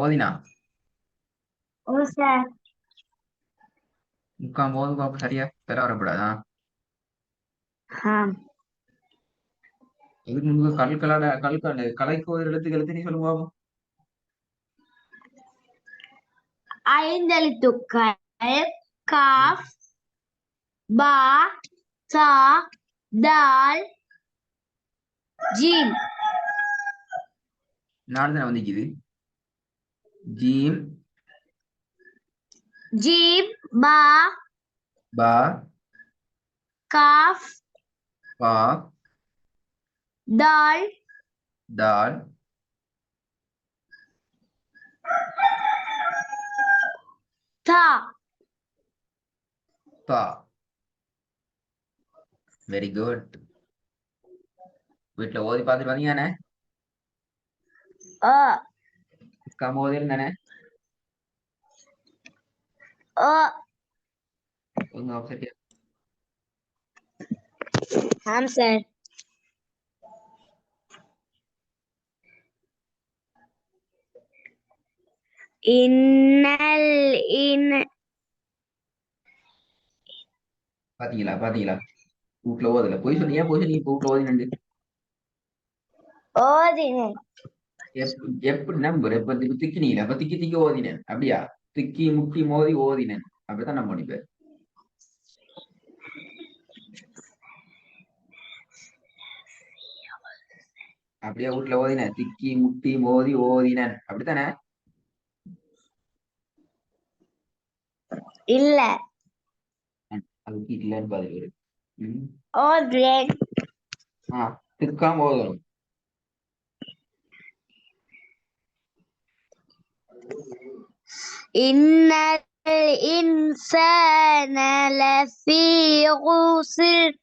ஓதினா ஓ sir. முக்காம் போது பாப்ப சரியா பெற வரக்கூடாதா? ஆம். இதுக்கு முன்பு கல்களாட கல்கண்டு கலைக்கு ஒரு எழுத்துக்கு எழுத்து நீ சொல்லுங்க பாப்போம். ஐந்தெழுத்துக்கள் காஃப் பா தா தால் ஜீம். நாலு தானே வந்துக்குது. ஜீம் ஜீம் பா பா காஃப் பா தால் தால் தா. பா. Very good. வீட்டுல ஓதி பார்த்துட்டு வந்தீங்கண்ணே? ஓ முக்காம் ஓதி இருந்தானே? ஓ ஒழுங்கா சரியா ஆம் சார். இன்னல் இன் பாத்தீங்களா பாத்தீங்களா? வீட்டுல ஓதல போய் சொன்னீங்க, போய் சொன்னீங்க. இப்ப வீட்டுல ஓதினண்டு ஓதினேன். எப்படி நம்பர் எப்ப திக்கினீங்க? அப்ப திக்கி திக்கி ஓதினேன் அப்படியா? திக்கி முக்கி மோதி ஓதினேன் அப்படித்தான் நம்ம பண்ணிப்பேன். அப்படியே வீட்டுல ஓதினேன் திக்கி முட்டி மோதி ஓதினேன் அப்படித்தானே? இல்ல. அதுக்கு இல்லன்னு பதில் வரும். ஓதுறேன். திக்காம ஓதணும். இன்னல் இன்சான லஃபீ குஸ்ர்.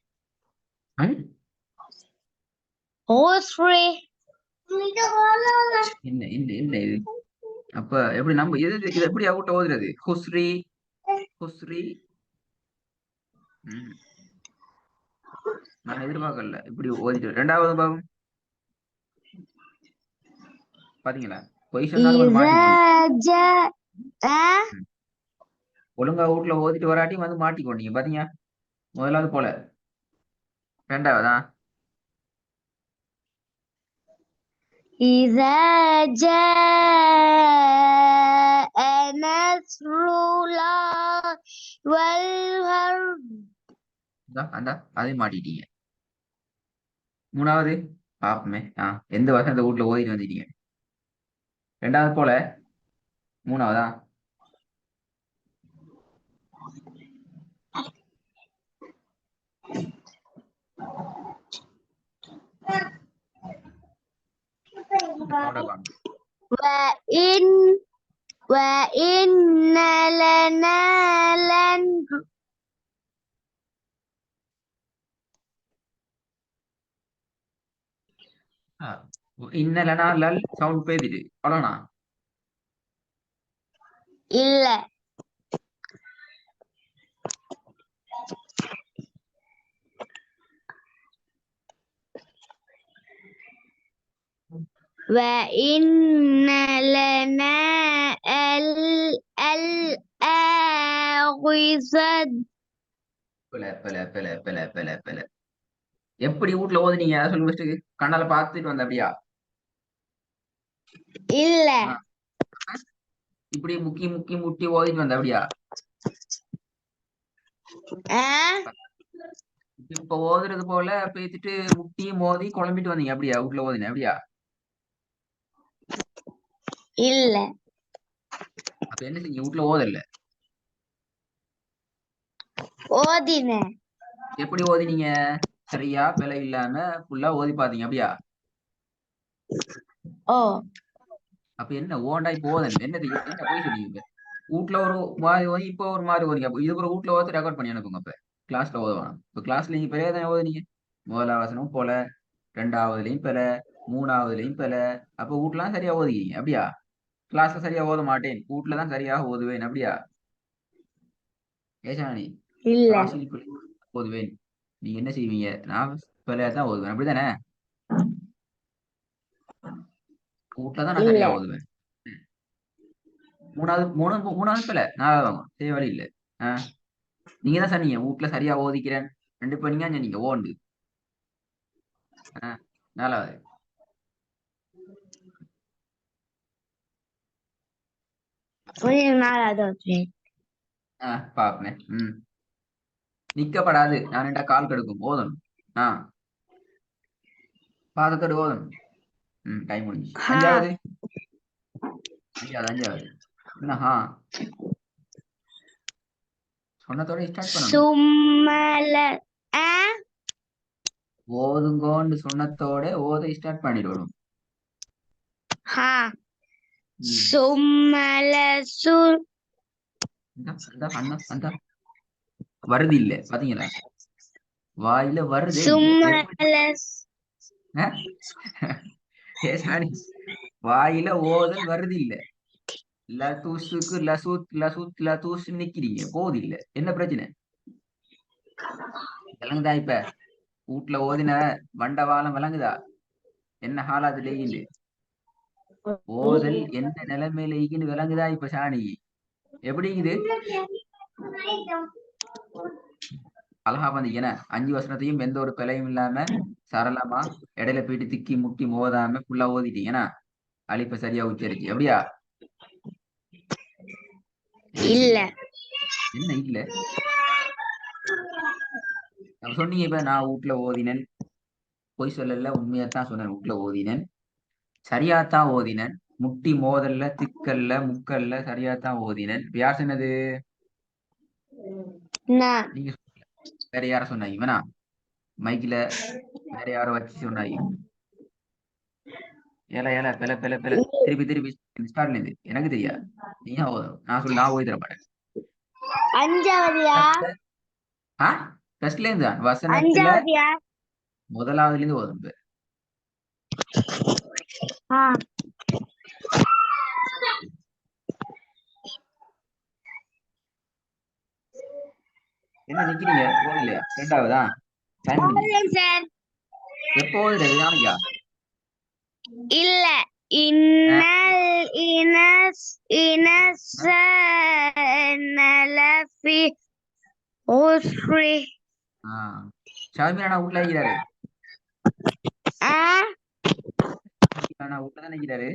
குஸ்ரி. என்ன என்ன என்ன இது? அப்ப எப்படி நம்ம இது எப்படி அவுட்ட ஓதுறது? ஹுஸ்ரி ஹுஸ்ரி. நான் எதிர்பார்க்கல இப்படி ஓதிட்டு. ரெண்டாவது பாவம் பாத்தீங்களா? பொய் சொன்னாலும் வந்து إذا மாட்டிக்கொண்டு. جاء ஒழுங்கா வீட்டுல ஓதிட்டு வராட்டி வந்து மாட்டிக்கொண்டீங்க பாத்தீங்க. முதலாவது போல. ரெண்டாவதா إذا جاء نصر الله والغرب. அந்த அதையும் மாட்டிட்டீங்க. மூணாவது பாப்பமே. எந்த வருஷம் இந்த வீட்டுல ஓதிட்டு வந்துட்டீங்க? ரெண்டாவது போல. மூணாவதா சவுண்டா காணும். وإن وإن لنا لن இன்னலனா லல் சவுண்ட் பேதிட்டு அவ்வளோனா? இல்ல. وإن لنا الآخرة. பில பில பில பில பில பில. எப்படி வீட்டுல ஓதுனீங்க சொல்லி வச்சுட்டு கண்ணால பார்த்துட்டு வந்த அப்படியா? இல்ல. ஆ, இப்படி முக்கி முக்கி முட்டி ஓதிட்டு வந்த அப்படியா? இப்ப ஓதுறது போல பேசிட்டு முட்டி மோதி குழம்பிட்டு வந்தீங்க அப்படியா? வீட்டுல ஓதின அப்படியா? இல்ல. அப்ப என்ன செஞ்சீங்க? வீட்டுல ஓதல. ஓதின. எப்படி ஓதினீங்க? சரியா பிழை இல்லாம ஃபுல்லா ஓதி பாத்தீங்க அப்படியா? ஓ அப்ப என்ன ஓண்டா இப்ப ஓதணும் என்னது? என்ன போய் சொன்னீங்க? வீட்டுல ஒரு மாதிரி ஓதி இப்ப ஒரு மாதிரி ஓதிங்க. அப்ப இது ஒரு வீட்டுல ஓதி ரெக்கார்ட் பண்ணி அனுப்புங்க. அப்ப கிளாஸ்ல ஓதுவாங்க. இப்ப கிளாஸ்ல நீங்க பெரிய தானே ஓதுனீங்க. முதலாவசனம் போல, ரெண்டாவதுலயும் பிழை, மூணாவதுலயும் பிழை. அப்ப வீட்டுலாம் சரியா ஓதிக்கிறீங்க அப்படியா? கிளாஸ்ல சரியா ஓத மாட்டேன், வீட்டுல தான் சரியாக ஓதுவேன் அப்படியா? ஏசானி இல்ல. கிளாஸில் பிழை ஓதுவேன். நீங்க என்ன செய்வீங்க? நான் பிழையா தான் ஓதுவேன் அப்படித்தானே? வீட்டுல தான் நான் இல்ல. சரியா ஓதுவேன். மூணாவது பிள்ளை நாலாவது வாங்க சரி வழி இல்லை. நீங்க தான் சொன்னீங்க வீட்டுல சரியா ஓதிக்கிறேன் 2 பண்ணீங்க நீங்க ஓண்டு. நாலாவது பாப்பேன். நிக்கப்படாது நான் என்ற கால் கெடுக்கும் ஓதணும். பாதத்தோடு ஓதணும். டைம் முடிஞ்சு. அஞ்சாவது என்னஹா சொன்னதோட ஸ்டார்ட் பண்ணணும். ஓதுங்கோன்னு சொன்னதோட ஓத ஸ்டார்ட் பண்ணிடணும். வருது இல்ல பாத்தீங்களா வாயில வருதே வாயில ஓதல் வருது இல்ல. லதூசுக்கு லசூத் லசூத் லதூஸ் நிக்கிறீங்க போது இல்ல. என்ன பிரச்சனை விளங்குதா? இப்ப வீட்டுல ஓதின வண்டவாளம் விளங்குதா? என்ன ஹாலாது லெய்யின்னு ஓதல் என்ன நிலைமையில ஈக்குன்னு விளங்குதா? இப்ப சாணி எப்படி இது அழகா வந்தீங்க 5 வசனத்தையும் எந்த ஒரு பிழையும் இல்லாம சரளமா இடையில போயிட்டு திக்கி முக்கி மோதாம ஃபுல்லா ஓதிட்டீங்கன்னா அழிப்ப சரியா உச்சரிச்சு எப்படியா? இல்ல என்ன இல்ல சொன்னீங்க. இப்ப நான் வீட்டுல ஓதினேன் பொய் சொல்லல உண்மையத்தான் சொன்னேன். வீட்டுல ஓதினேன் சரியாத்தான் ஓதினேன். முட்டி மோதல்ல திக்கல்ல முக்கல்ல சரியாத்தான் ஓதினேன். யார் சொன்னது? நீங்க வேற யார சொன்னாங்க? வேணா மைக்ல வேற யாரோ வச்சு சொன்னாங்க. ஏல பெல பெல பெல திருப்பி திருப்பி ஸ்டார்ட்ல இருந்து எனக்கு தெரியாது. நீங்க ஓதும் நான் ஓதி தர மாட்டேன். ஃபர்ஸ்ட்ல இருந்து வசனத்துல முதலாவதுல இருந்து ஓதும். என்ன நிக்கிறீங்க ஓதலையா? ரெண்டாவதா எப்போ ஓதுறது? நாளைக்கா? இல்ல இன்னல் இனலஃபி உஸ்ரி. ஷாமியானா வீட்டுல இருக்கிறாரு. வீட்டுல தான் இருக்கிறாரு.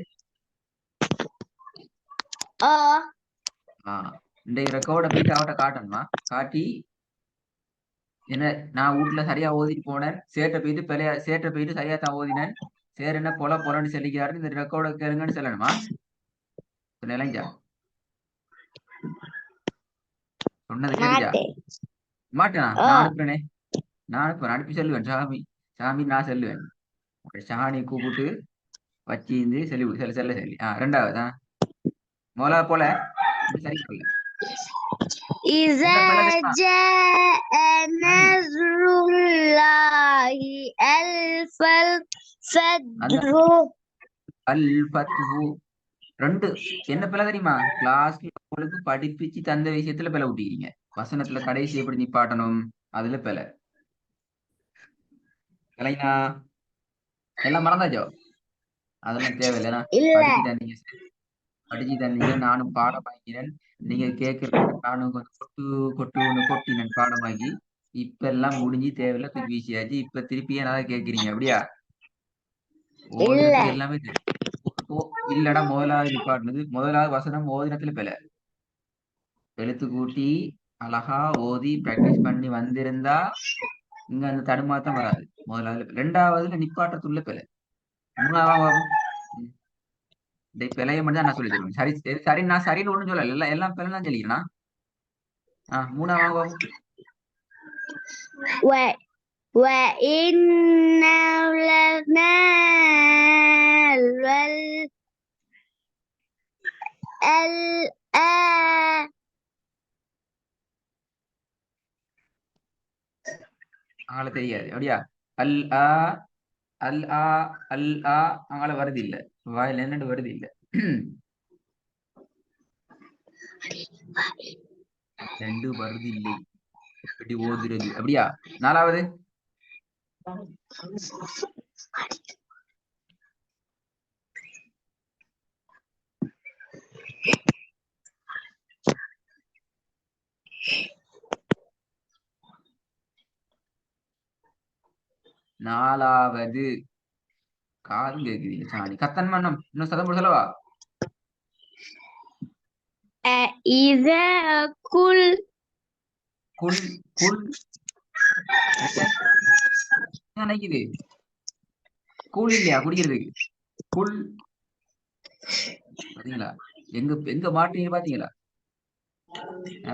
இந்த ரெக்கார்ட போயிட்டு அவட்ட காட்டணுமா? காட்டி என்ன நான் வீட்டுல சரியா ஓதிட்டு போனேன். சேட்டை போயிட்டு சரியா தான் ஓதினேன். சேர் என்ன பொலன்னு சொல்லிக்கிறாரு. இந்த ரெக்கார்ட கேளுங்கன்னு சொல்லணுமா? நிலைஞ்சா சொன்னது கேட்டுச்சா? மாட்டேனா? நான் அனுப்புறேனே. நான் அனுப்பி சொல்லுவேன். சாமி நான் சொல்லுவேன். ஷானி கூப்பிட்டு வச்சிருந்து செல்ல சொல்லி. ரெண்டாவது மொளா போல சரி சொல்ல. إذا جاء نصر الله ரெண்டு என்ன பிள்ளை தெரியுமா? கிளாஸ்ல உங்களுக்கு படிப்பிச்சு தந்த விஷயத்துல பிள்ளை விட்டீங்க. வசனத்துல கடைசி எப்படி நிப்பாட்டணும் அதுல பிள்ளை இல்லைனா எல்லாம் மறந்தாச்சோ? அதெல்லாம் தேவையில்லைனா படிச்சு தந்தீங்க நானும் பாடமாக்கிறேன். நீங்க கேட்கறது நானும் கொட்டுன்னு கொட்டினேன் பாடமாக்கி. இப்ப எல்லாம் முடிஞ்சு தேவையில்ல தூக்கி வீசியாச்சு. இப்ப திருப்பியே நான் கேட்கிறீங்க அப்படியா? ஓதுறதுக்கு எல்லாமே இல்லடா. முதலாவது நிப்பாட்டினது முதலாவது வசனம் ஓதினத்துல பிழை. எழுத்து கூட்டி அழகா ஓதி பிராக்டிஸ் பண்ணி வந்திருந்தா இங்க அந்த தடுமாற்றம் வராது. முதலாவது ரெண்டாவதுல நிப்பாட்டத்துள்ள பிழை. மூணாவது பிழைய மட்டும் தான் நான் சொல்லி தருவேன். சரி நான் சரின்னு ஒண்ணும் சொல்லல. எல்லாம் பிழை தான் சொல்லிக்கிறேன். மூணாவது அவங்கள தெரியாது அப்படியா? அவங்கள வருது இல்ல. வாயில என்னண்டு வருது இல்ல. ரெண்டு வருது இல்லை. எப்படி ஓதுறது அப்படியா? நாலாவது நாலாவது. காதும் கேக்குது இல்ல சாணி கத்தன் மன்னம் இன்னும் சதம் போட சொல்லவா? إذا كل குல் குல் என்ன நினைக்குது? கூல் இல்லையா குடிக்கிறதுக்கு? குல். பாத்தீங்களா? எங்க எங்க மாட்டீங்க பாத்தீங்களா?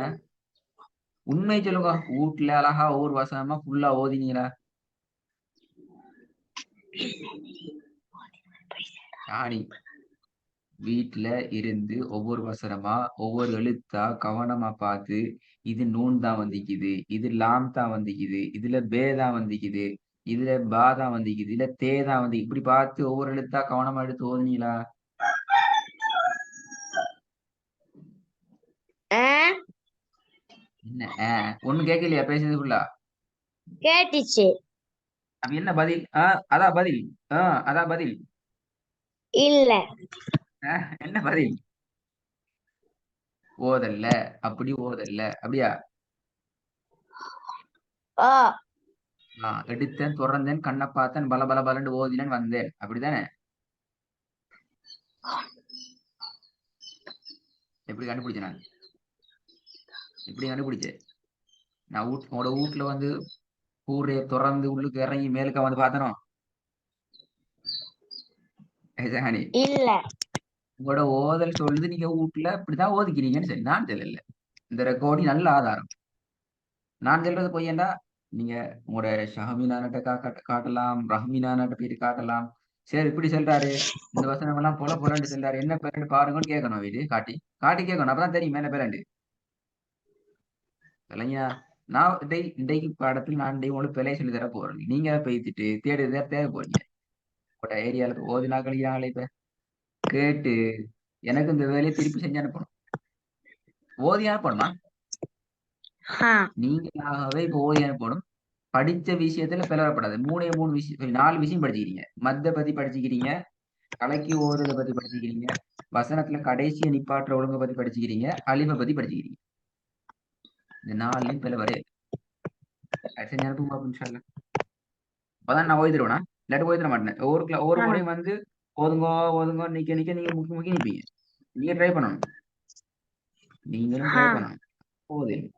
ஆஹ் உண்மை சொல்லுங்க. வீட்டுல அழகா ஒவ்வொரு வசனமா ஃபுல்லா ஓதினீங்களா? சாணி வீட்டுல இருந்து ஒவ்வொரு வசனமா ஒவ்வொரு எழுத்தா கவனமா பார்த்து இது நூன் தான் வந்திக்குது, இது லாம் தான் வந்திக்குது, இதுல பே தான் வந்திக்குது, இதுல பா தான் வந்திக்குது, இதுல தே தான் வந்து இப்படி பார்த்து ஒவ்வொரு எழுத்தா கவனமா எடுத்து ஓதுனீங்களா? என்ன ஒண்ணும் கேட்கலையா பேசுறதுக்குள்ள? கேட்டுச்சு. அப்ப என்ன பதில்? அதான் பதில். அதான் பதில். இல்ல. என்ன பதில்? ஓதல்ல. அப்படி ஓதல்ல அப்படியா? ஓ. எடுத்தேன் துறந்தேன் கண்ணை பார்த்தேன் பல பல பலண்டு ஓதினேன் வந்தேன் அப்படித்தானே? எப்படி கண்டுபிடிச்சேன் நான்? எப்படி கண்டுபிடிச்சேன்? நான் உங்களோட வீட்டுல வந்து கூரைய திறந்து உள்ளுக்கு இறங்கி மேலுக்க வந்து பார்த்தனோ? ஜானி இல்ல. உங்களோட ஓதல் சொல்லுது நீங்க வீட்டுல இப்படிதான் ஓதிக்கிறீங்கன்னு சரி. நான் சொல்லல. இந்த ரெக்கார்டிங் நல்ல ஆதாரம். நான் சொல்றது பொய்யண்டா நீங்க உங்களோட ஷஹமினான்ட்ட காட்டலாம், ரஹ்மினான்ட்ட போயிட்டு காட்டலாம். சரி இப்படி சொல்றாரு, இந்த வசனம் எல்லாம் பொல பொலன்னு சொல்றாரு, என்ன பேரண்டு பாருங்கன்னு கேட்கணும். வீடு காட்டி காட்டி கேட்கணும். அப்பதான் தெரியும் என்ன பேரண்டு இல்லையா? நான் இன்றைக்கு பாடத்தில் நான் உங்களுக்கு பிழை சொல்லி தர போறேன். நீங்க பேசிட்டு தேடி தேட போறீங்க. உங்களோட ஏரியாவுக்கு ஓதினா கழிக்கிறாங்களே இப்ப கேட்டு எனக்கு இந்த வேலையை திருப்பி செஞ்சு அனுப்பணும். ஓதி அனுப்பணுமா? நீங்களாகவே இப்ப ஓதி அனுப்பணும். படிச்ச விஷயத்துல பிளறப்படாது. மூணு விஷயம் 4 விஷயம் படிச்சுக்கிறீங்க. மத்த பத்தி படிச்சுக்கிறீங்க, கலைக்கு ஓதுறதை பத்தி படிச்சுக்கிறீங்க, வசனத்துல கடைசியை நிப்பாட்டுற ஒழுங்க பத்தி படிச்சுக்கிறீங்க, அலிஃபை பத்தி படிச்சுக்கிறீங்க. இந்த 4லையும் பிள வரைய செஞ்சு அனுப்புங்க இன்ஷா அல்லாஹ். அப்பதான் நான் ஓதி தருவேனா? இல்லாட்டி ஓதி தர மாட்டேன். ஒவ்வொரு முறையும் வந்து ஓதுங்க ஓதுங்க நிக்க நிக்க நீங்க முக்கி முக்கி நிப்பீங்க. நீங்க ட்ரை பண்ணணும். நீங்களும் ட்ரை பண்ணணும். ஓதுங்க.